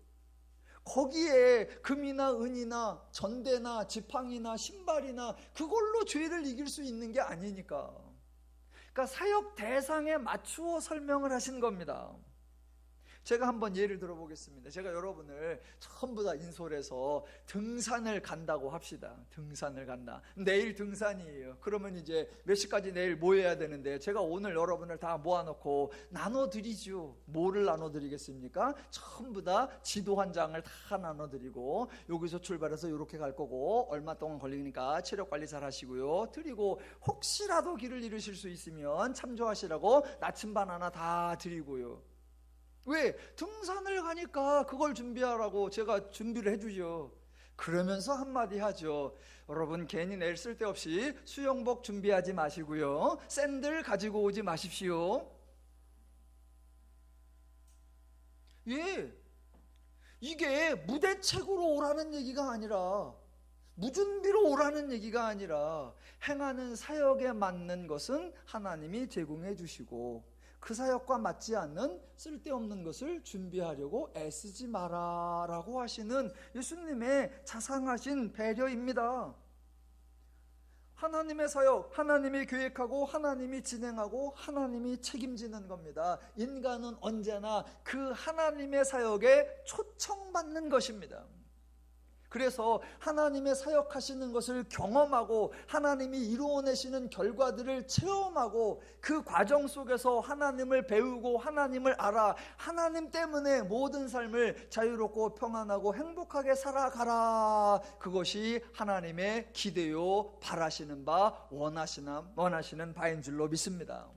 A: 거기에 금이나 은이나 전대나 지팡이나 신발이나 그걸로 죄를 이길 수 있는 게 아니니까. 그러니까 사역 대상에 맞추어 설명을 하신 겁니다. 제가 한번 예를 들어보겠습니다. 제가 여러분을 전부 다 인솔해서 등산을 간다고 합시다. 등산을 간다. 내일 등산이에요. 그러면 이제 몇 시까지 내일 모여야 되는데 제가 오늘 여러분을 다 모아놓고 나눠드리죠. 뭐를 나눠드리겠습니까? 전부 다 지도 한 장을 다 나눠드리고 여기서 출발해서 이렇게 갈 거고 얼마 동안 걸리니까 체력 관리 잘 하시고요. 드리고 혹시라도 길을 잃으실 수 있으면 참조하시라고 나침반 하나 다 드리고요. 왜? 등산을 가니까 그걸 준비하라고 제가 준비를 해주죠. 그러면서 한마디 하죠. 여러분 괜히 내일 쓸데없이 수영복 준비하지 마시고요. 샌들 가지고 오지 마십시오. 이게 무대책으로 오라는 얘기가 아니라 무준비로 오라는 얘기가 아니라 행하는 사역에 맞는 것은 하나님이 제공해 주시고 그 사역과 맞지 않는 쓸데없는 것을 준비하려고 애쓰지 마라라고 하시는 예수님의 자상하신 배려입니다. 하나님의 사역, 하나님이 계획하고 하나님이 진행하고 하나님이 책임지는 겁니다. 인간은 언제나 그 하나님의 사역에 초청받는 것입니다. 그래서 하나님의 사역하시는 것을 경험하고 하나님이 이루어내시는 결과들을 체험하고 그 과정 속에서 하나님을 배우고 하나님을 알아 하나님 때문에 모든 삶을 자유롭고 평안하고 행복하게 살아가라. 그것이 하나님의 기대요 바라시는 바 원하시는 바인 줄로 믿습니다.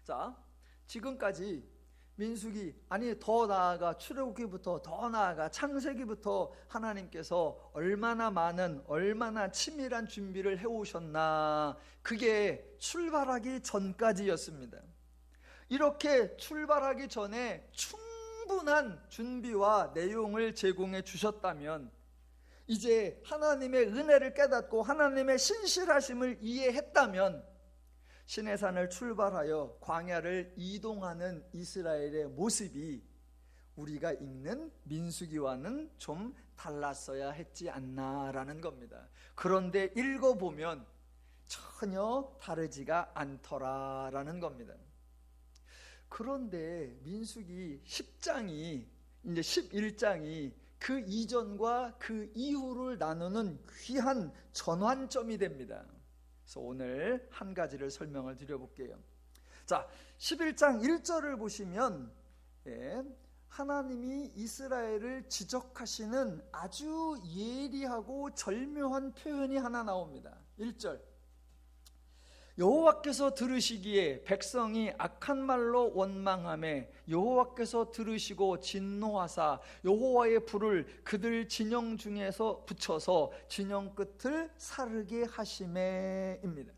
A: 자, 지금까지 민수기, 아니 더 나아가 출애굽기부터, 더 나아가 창세기부터 하나님께서 얼마나 많은, 얼마나 치밀한 준비를 해오셨나. 그게 출발하기 전까지였습니다. 이렇게 출발하기 전에 충분한 준비와 내용을 제공해 주셨다면, 이제 하나님의 은혜를 깨닫고 하나님의 신실하심을 이해했다면, 시내산을 출발하여 광야를 이동하는 이스라엘의 모습이 우리가 읽는 민수기와는 좀 달랐어야 했지 않나라는 겁니다. 그런데 읽어보면 전혀 다르지가 않더라라는 겁니다. 그런데 민수기 10장이, 이제 11장이 그 이전과 그 이후를 나누는 귀한 전환점이 됩니다. 그래서 오늘 한 가지를 설명을 드려볼게요. 자, 11장 1절을 보시면 하나님이 이스라엘을 지적하시는 아주 예리하고 절묘한 표현이 하나 나옵니다. 1절, 여호와께서 들으시기에 백성이 악한 말로 원망하매 여호와께서 들으시고 진노하사 여호와의 불을 그들 진영 중에서 붙여서 진영 끝을 사르게 하시매입니다.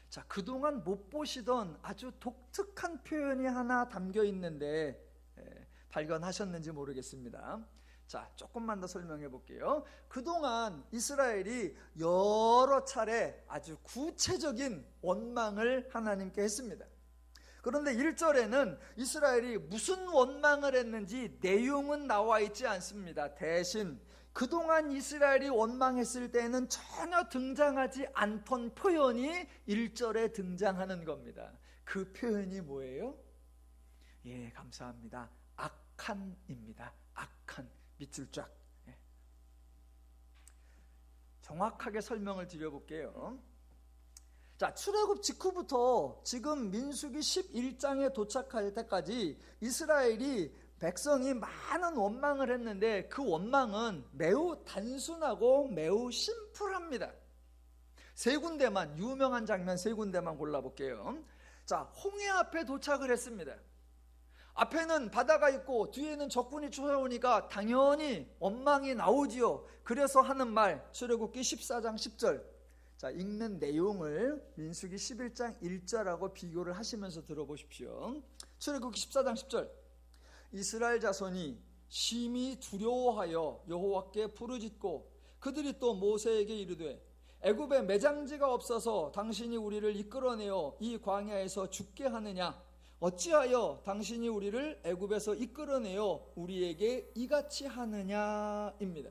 A: 자, 그동안 못 보시던 아주 독특한 표현이 하나 담겨 있는데 발견하셨는지 모르겠습니다. 자, 조금만 더 설명해 볼게요. 그동안 이스라엘이 여러 차례 아주 구체적인 원망을 하나님께 했습니다. 그런데 1절에는 이스라엘이 무슨 원망을 했는지 내용은 나와 있지 않습니다. 대신 그동안 이스라엘이 원망했을 때는 전혀 등장하지 않던 표현이 1절에 등장하는 겁니다. 그 표현이 뭐예요? 예, 감사합니다. 악한입니다. 악한. 밑줄 쫙. 정확하게 설명을 드려볼게요. 자, 출애굽 직후부터 지금 민수기 11장에 도착할 때까지 이스라엘이, 백성이 많은 원망을 했는데 그 원망은 매우 단순하고 매우 심플합니다. 세 군데만, 유명한 장면 세 군데만 골라볼게요. 자, 홍해 앞에 도착을 했습니다. 앞에는 바다가 있고 뒤에는 적군이 쫓아오니까 당연히 원망이 나오지요. 그래서 하는 말, 출애굽기 14장 10절. 자, 읽는 내용을 민수기 11장 1절하고 비교를 하시면서 들어보십시오. 출애굽기 14장 10절. 이스라엘 자손이 심히 두려워하여 여호와께 부르짖고 그들이 또 모세에게 이르되 애굽에 매장지가 없어서 당신이 우리를 이끌어내어 이 광야에서 죽게 하느냐? 어찌하여 당신이 우리를 애굽에서 이끌어내어 우리에게 이같이 하느냐입니다.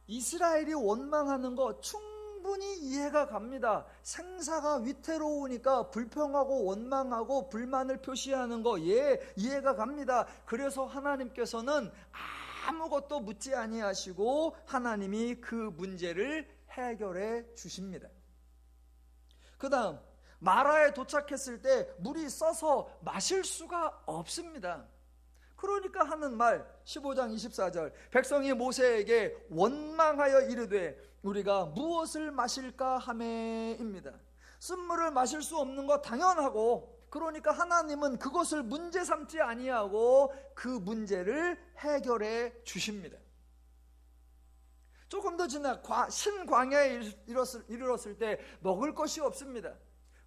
A: 이스라엘이 원망하는 거 충분히 이해가 갑니다. 생사가 위태로우니까 불평하고 원망하고 불만을 표시하는 거, 예, 이해가 갑니다. 그래서 하나님께서는 아무것도 묻지 아니하시고 하나님이 그 문제를 해결해 주십니다. 그 다음, 마라에 도착했을 때 물이 써서 마실 수가 없습니다. 그러니까 하는 말, 15장 24절. 백성이 모세에게 원망하여 이르되 우리가 무엇을 마실까 하매입니다. 쓴물을 마실 수 없는 거 당연하고, 그러니까 하나님은 그것을 문제 삼지 아니하고 그 문제를 해결해 주십니다. 조금 더 지나 신광야에 이르렀을 때 먹을 것이 없습니다.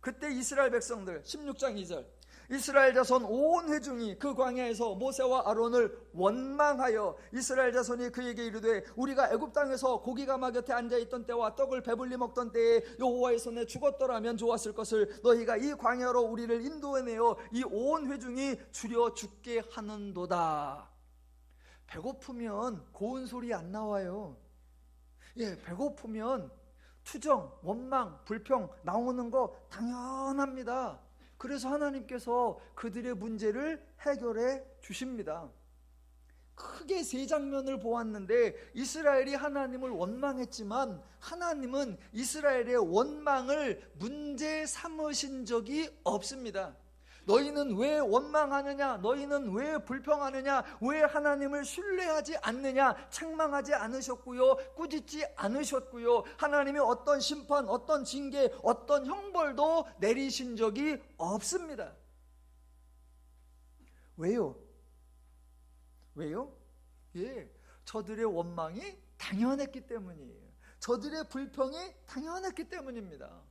A: 그때 이스라엘 백성들, 16장 2절, 이스라엘 자손 온 회중이 그 광야에서 모세와 아론을 원망하여 이스라엘 자손이 그에게 이르되 우리가 애굽 땅에서 고기가마 곁에 앉아있던 때와 떡을 배불리 먹던 때에 여호와의 손에 죽었더라면 좋았을 것을 너희가 이 광야로 우리를 인도해내어 이 온 회중이 줄여 죽게 하는도다. 배고프면 고운 소리 안 나와요. 예, 배고프면 투정, 원망, 불평 나오는 거 당연합니다. 그래서 하나님께서 그들의 문제를 해결해 주십니다. 크게 세 장면을 보았는데 이스라엘이 하나님을 원망했지만 하나님은 이스라엘의 원망을 문제 삼으신 적이 없습니다. 너희는 왜 원망하느냐? 너희는 왜 불평하느냐? 왜 하나님을 신뢰하지 않느냐? 책망하지 않으셨고요, 꾸짖지 않으셨고요, 하나님이 어떤 심판, 어떤 징계, 어떤 형벌도 내리신 적이 없습니다. 왜요? 예, 저들의 원망이 당연했기 때문이에요. 저들의 불평이 당연했기 때문입니다.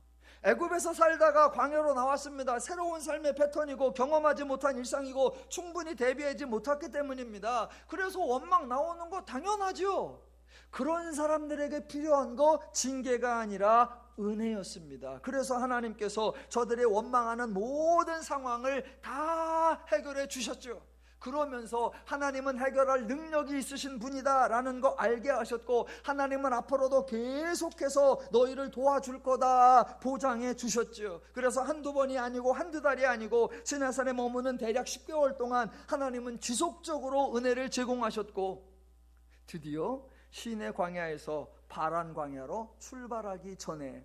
A: 애굽에서 살다가 광야로 나왔습니다. 새로운 삶의 패턴이고 경험하지 못한 일상이고 충분히 대비하지 못했기 때문입니다. 그래서 원망 나오는 거 당연하죠. 그런 사람들에게 필요한 거 징계가 아니라 은혜였습니다. 그래서 하나님께서 저들의 원망하는 모든 상황을 다 해결해 주셨죠. 그러면서 하나님은 해결할 능력이 있으신 분이다 라는 거 알게 하셨고, 하나님은 앞으로도 계속해서 너희를 도와줄 거다 보장해 주셨죠. 그래서 한두 번이 아니고 한두 달이 아니고 시내산에 머무는 대략 10개월 동안 하나님은 지속적으로 은혜를 제공하셨고, 드디어 시내 광야에서 바란 광야로 출발하기 전에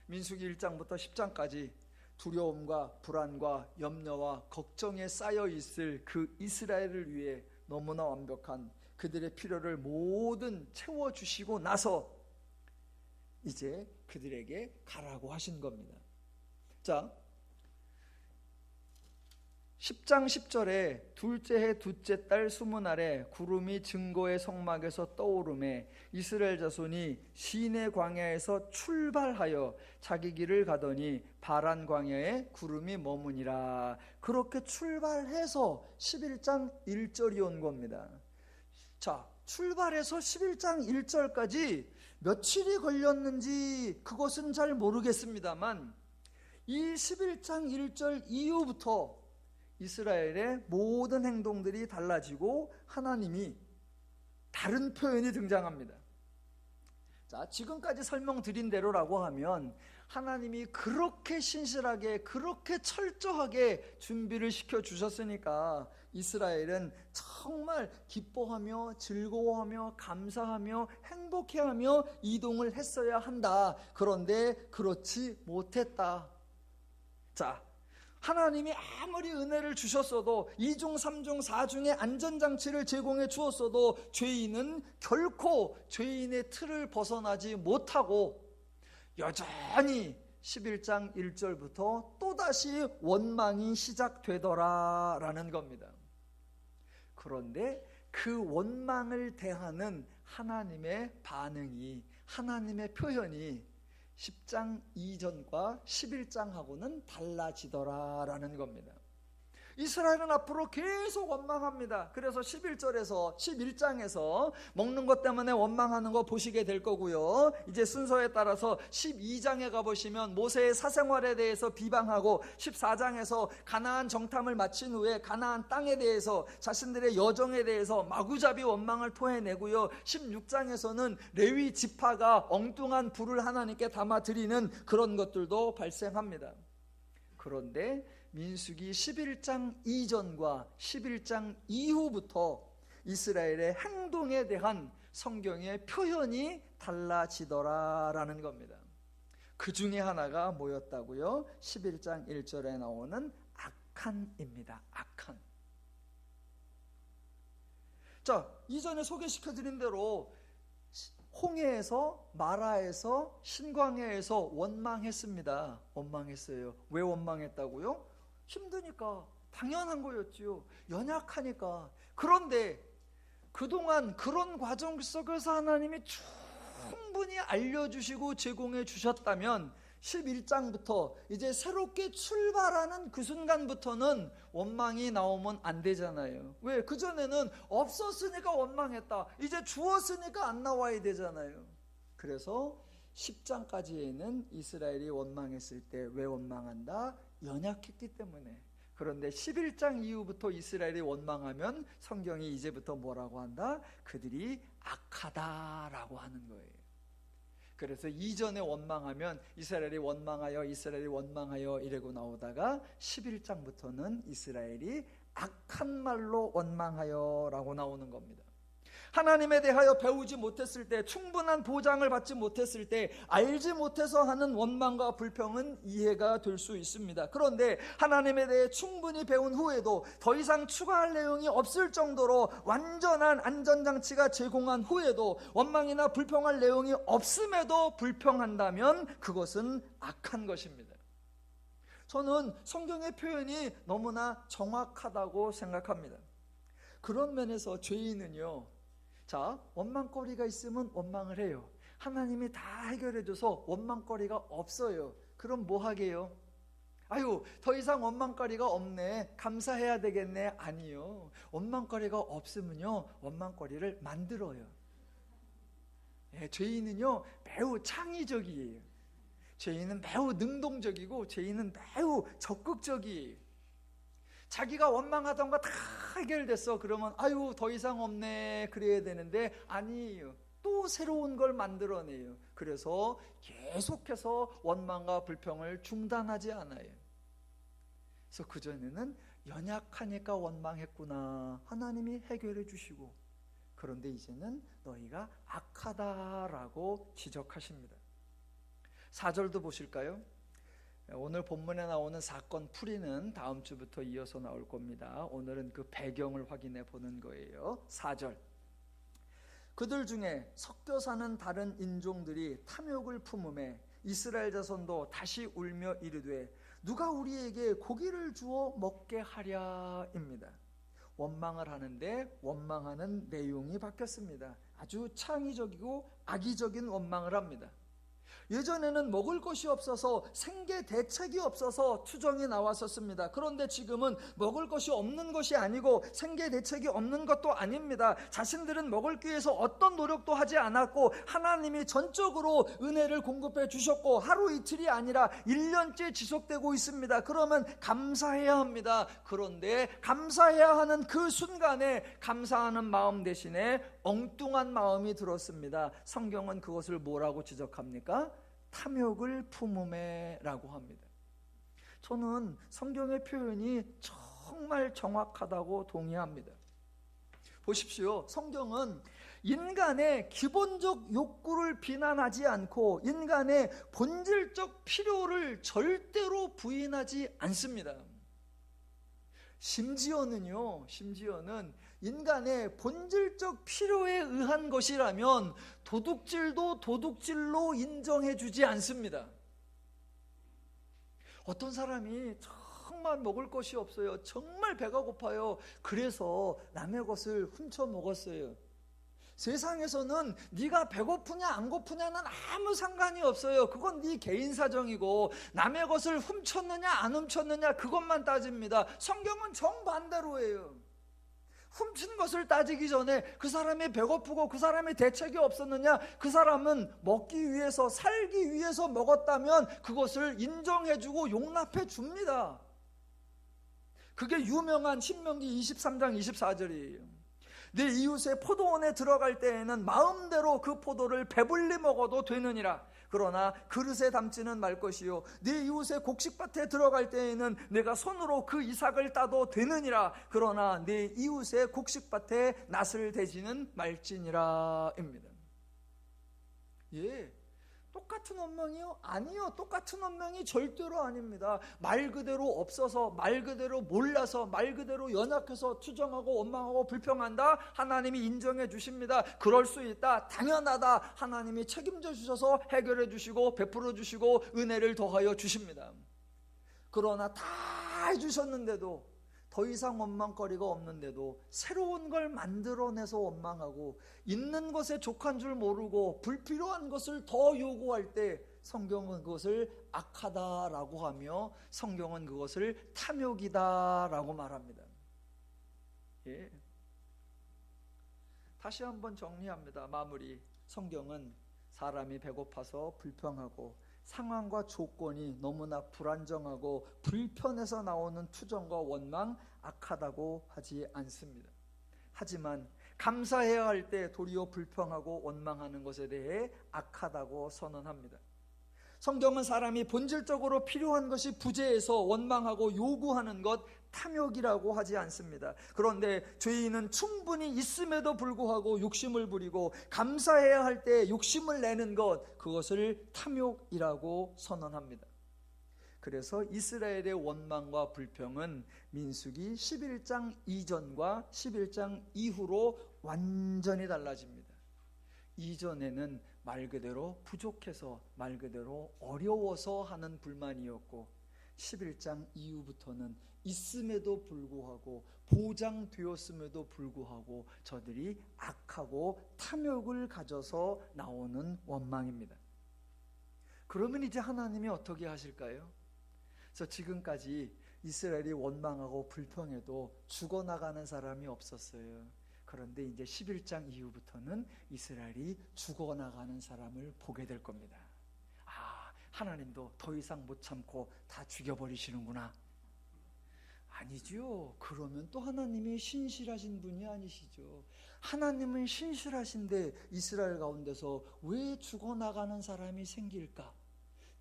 A: 민수기 1장부터 10장까지 두려움과 불안과 염려와 걱정에 쌓여 있을 그 이스라엘을 위해 너무나 완벽한 그들의 필요를 모든 채워주시고 나서 이제 그들에게 가라고 하신 겁니다. 자, 10장 10절에 둘째 해 둘째 달 20날에 구름이 증거의 성막에서 떠오르매 이스라엘 자손이 시내 광야에서 출발하여 자기 길을 가더니 바란 광야에 구름이 머무니라. 그렇게 출발해서 11장 1절이 온 겁니다. 자, 출발해서 11장 1절까지 며칠이 걸렸는지 그것은 잘 모르겠습니다만, 이 11장 1절 이후부터 이스라엘의 모든 행동들이 달라지고 하나님이 다른 표현이 등장합니다. 자, 지금까지 설명드린 대로라고 하면 하나님이 그렇게 신실하게 그렇게 철저하게 준비를 시켜주셨으니까 이스라엘은 정말 기뻐하며 즐거워하며 감사하며 행복해하며 이동을 했어야 한다. 그런데 그렇지 못했다. 자, 하나님이 아무리 은혜를 주셨어도 2중, 3중, 4중의 안전장치를 제공해 주었어도 죄인은 결코 죄인의 틀을 벗어나지 못하고 여전히 11장 1절부터 또다시 원망이 시작되더라라는 겁니다. 그런데 그 원망을 대하는 하나님의 반응이, 하나님의 표현이 10장 이전과 11장하고는 달라지더라라는 겁니다. 이스라엘은 앞으로 계속 원망합니다. 그래서 11절에서 11장에서 먹는 것 때문에 원망하는 거 보시게 될 거고요. 이제 순서에 따라서 12장에 가보시면 모세의 사생활에 대해서 비방하고, 14장에서 가나안 정탐을 마친 후에 가나안 땅에 대해서 자신들의 여정에 대해서 마구잡이 원망을 토해내고요. 16장에서는 레위 지파가 엉뚱한 불을 하나님께 담아드리는 그런 것들도 발생합니다. 그런데 민수기 11장 이전과 11장 이후부터 이스라엘의 행동에 대한 성경의 표현이 달라지더라라는 겁니다. 그 중에 하나가 뭐였다고요? 11장 1절에 나오는 악한입니다. 악한. 자, 이전에 소개시켜드린 대로 홍해에서, 마라에서, 신광야에서 원망했습니다. 원망했어요. 왜 원망했다고요? 힘드니까, 당연한 거였지요. 연약하니까. 그런데 그동안 그런 과정 속에서 하나님이 충분히 알려주시고 제공해 주셨다면 11장부터 이제 새롭게 출발하는 그 순간부터는 원망이 나오면 안 되잖아요. 왜? 그전에는 없었으니까 원망했다. 이제 주었으니까 안 나와야 되잖아요. 그래서 10장까지에는 이스라엘이 원망했을 때 왜 원망한다? 연약했기 때문에. 그런데 11장 이후부터 이스라엘이 원망하면 성경이 이제부터 뭐라고 한다? 그들이 악하다라고 하는 거예요. 그래서 이전에 원망하면 이스라엘이 원망하여 이라고 나오다가 11장부터는 이스라엘이 악한 말로 원망하여 라고 나오는 겁니다. 하나님에 대하여 배우지 못했을 때, 충분한 보장을 받지 못했을 때, 알지 못해서 하는 원망과 불평은 이해가 될 수 있습니다. 그런데 하나님에 대해 충분히 배운 후에도 더 이상 추가할 내용이 없을 정도로 완전한 안전장치가 제공한 후에도 원망이나 불평할 내용이 없음에도 불평한다면 그것은 악한 것입니다. 저는 성경의 표현이 너무나 정확하다고 생각합니다. 그런 면에서 죄인은요, 자, 원망거리가 있으면 원망을 해요. 하나님이 다 해결해줘서 원망거리가 없어요. 그럼 뭐 하게요? 아유, 더 이상 원망거리가 없네, 감사해야 되겠네. 아니요, 원망거리가 없으면요 원망거리를 만들어요. 죄인은요 매우 창의적이에요. 죄인은 매우 능동적이고 죄인은 매우 적극적이에요. 자기가 원망하던 거 다 해결됐어. 그러면 아유, 더 이상 없네 그래야 되는데 아니에요. 또 새로운 걸 만들어내요. 그래서 계속해서 원망과 불평을 중단하지 않아요. 그래서 그전에는 연약하니까 원망했구나, 하나님이 해결해 주시고, 그런데 이제는 너희가 악하다라고 지적하십니다. 4절도 보실까요? 오늘 본문에 나오는 사건 풀이는 다음 주부터 이어서 나올 겁니다. 오늘은 그 배경을 확인해 보는 거예요. 4절, 그들 중에 섞여 사는 다른 인종들이 탐욕을 품음에 이스라엘 자손도 다시 울며 이르되 누가 우리에게 고기를 주어 먹게 하랴입니다. 원망을 하는데 원망하는 내용이 바뀌었습니다. 아주 창의적이고 악의적인 원망을 합니다. 예전에는 먹을 것이 없어서 생계 대책이 없어서 투정이 나왔었습니다. 그런데 지금은 먹을 것이 없는 것이 아니고 생계 대책이 없는 것도 아닙니다. 자신들은 먹을 위해서 어떤 노력도 하지 않았고 하나님이 전적으로 은혜를 공급해 주셨고 하루 이틀이 아니라 1년째 지속되고 있습니다. 그러면 감사해야 합니다. 그런데 감사해야 하는 그 순간에 감사하는 마음 대신에 엉뚱한 마음이 들었습니다. 성경은 그것을 뭐라고 지적합니까? 탐욕을 품음에 라고 합니다. 저는 성경의 표현이 정말 정확하다고 동의합니다. 보십시오. 성경은 인간의 기본적 욕구를 비난하지 않고 인간의 본질적 필요를 절대로 부인하지 않습니다. 심지어는 인간의 본질적 필요에 의한 것이라면 도둑질도 도둑질로 인정해 주지 않습니다. 어떤 사람이 정말 먹을 것이 없어요. 정말 배가 고파요. 그래서 남의 것을 훔쳐 먹었어요. 세상에서는 네가 배고프냐 안 고프냐는 아무 상관이 없어요. 그건 네 개인 사정이고 남의 것을 훔쳤느냐 안 훔쳤느냐 그것만 따집니다. 성경은 정반대로예요. 훔친 것을 따지기 전에 그 사람이 배고프고 그 사람이 대책이 없었느냐, 그 사람은 먹기 위해서 살기 위해서 먹었다면 그것을 인정해주고 용납해 줍니다. 그게 유명한 신명기 23장 24절이에요. 네 이웃의 포도원에 들어갈 때에는 마음대로 그 포도를 배불리 먹어도 되느니라. 그러나 그릇에 담지는 말 것이요 네 이웃의 곡식밭에 들어갈 때에는 내가 손으로 그 이삭을 따도 되느니라. 그러나 네 이웃의 곡식밭에 낫을 대지는 말지니라 입니다. 똑같은 원망이요? 아니요, 똑같은 원망이 절대로 아닙니다. 말 그대로 없어서, 말 그대로 몰라서, 말 그대로 연약해서 투정하고 원망하고 불평한다, 하나님이 인정해 주십니다. 그럴 수 있다, 당연하다, 하나님이 책임져 주셔서 해결해 주시고 베풀어 주시고 은혜를 더하여 주십니다. 그러나 다 해주셨는데도, 더 이상 원망거리가 없는데도 새로운 걸 만들어내서 원망하고 있는 것에 족한 줄 모르고 불필요한 것을 더 요구할 때 성경은 그것을 악하다라고 하며 성경은 그것을 탐욕이다라고 말합니다. 다시 한번 정리합니다. 마무리. 성경은 사람이 배고파서 불평하고 상황과 조건이 너무나 불안정하고 불편해서 나오는 투정과 원망, 악하다고 하지 않습니다. 하지만 감사해야 할 때 도리어 불평하고 원망하는 것에 대해 악하다고 선언합니다. 성경은 사람이 본질적으로 필요한 것이 부재해서 원망하고 요구하는 것, 탐욕이라고 하지 않습니다. 그런데 죄인은 충분히 있음에도 불구하고 욕심을 부리고 감사해야 할 때 욕심을 내는 것, 그것을 탐욕이라고 선언합니다. 그래서 이스라엘의 원망과 불평은 민수기 11장 이전과 11장 이후로 완전히 달라집니다. 이전에는 말 그대로 부족해서, 말 그대로 어려워서 하는 불만이었고, 11장 이후부터는 있음에도 불구하고 보장되었음에도 불구하고 저들이 악하고 탐욕을 가져서 나오는 원망입니다. 그러면 이제 하나님이 어떻게 하실까요? 그래서 지금까지 이스라엘이 원망하고 불평해도 죽어나가는 사람이 없었어요. 그런데 이제 11장 이후부터는 이스라엘이 죽어나가는 사람을 보게 될 겁니다. 하나님도 더 이상 못 참고 다 죽여버리시는구나. 아니죠. 그러면 또 하나님이 신실하신 분이 아니시죠. 하나님은 신실하신데 이스라엘 가운데서 왜 죽어나가는 사람이 생길까?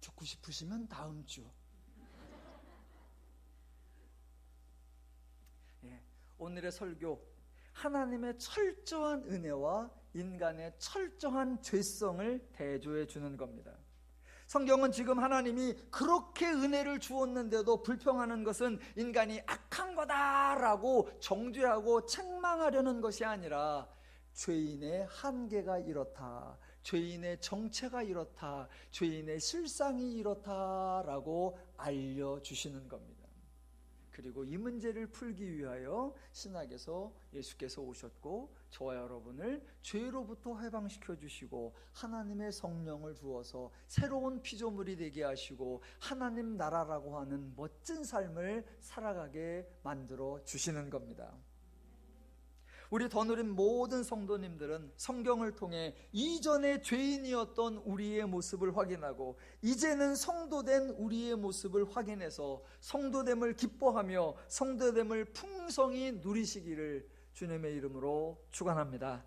A: 듣고 싶으시면 다음 주. 오늘의 설교, 하나님의 철저한 은혜와 인간의 철저한 죄성을 대조해 주는 겁니다. 성경은 지금 하나님이 그렇게 은혜를 주었는데도 불평하는 것은 인간이 악한 거다라고 정죄하고 책망하려는 것이 아니라 죄인의 한계가 이렇다, 죄인의 정체가 이렇다, 죄인의 실상이 이렇다라고 알려주시는 겁니다. 그리고 이 문제를 풀기 위하여 신학에서 예수께서 오셨고 저와 여러분을 죄로부터 해방시켜 주시고 하나님의 성령을 주어서 새로운 피조물이 되게 하시고 하나님 나라라고 하는 멋진 삶을 살아가게 만들어 주시는 겁니다. 우리 더 누린 모든 성도님들은 성경을 통해 이전에 죄인이었던 우리의 모습을 확인하고 이제는 성도된 우리의 모습을 확인해서 성도됨을 기뻐하며 성도됨을 풍성히 누리시기를 주님의 이름으로 축원합니다.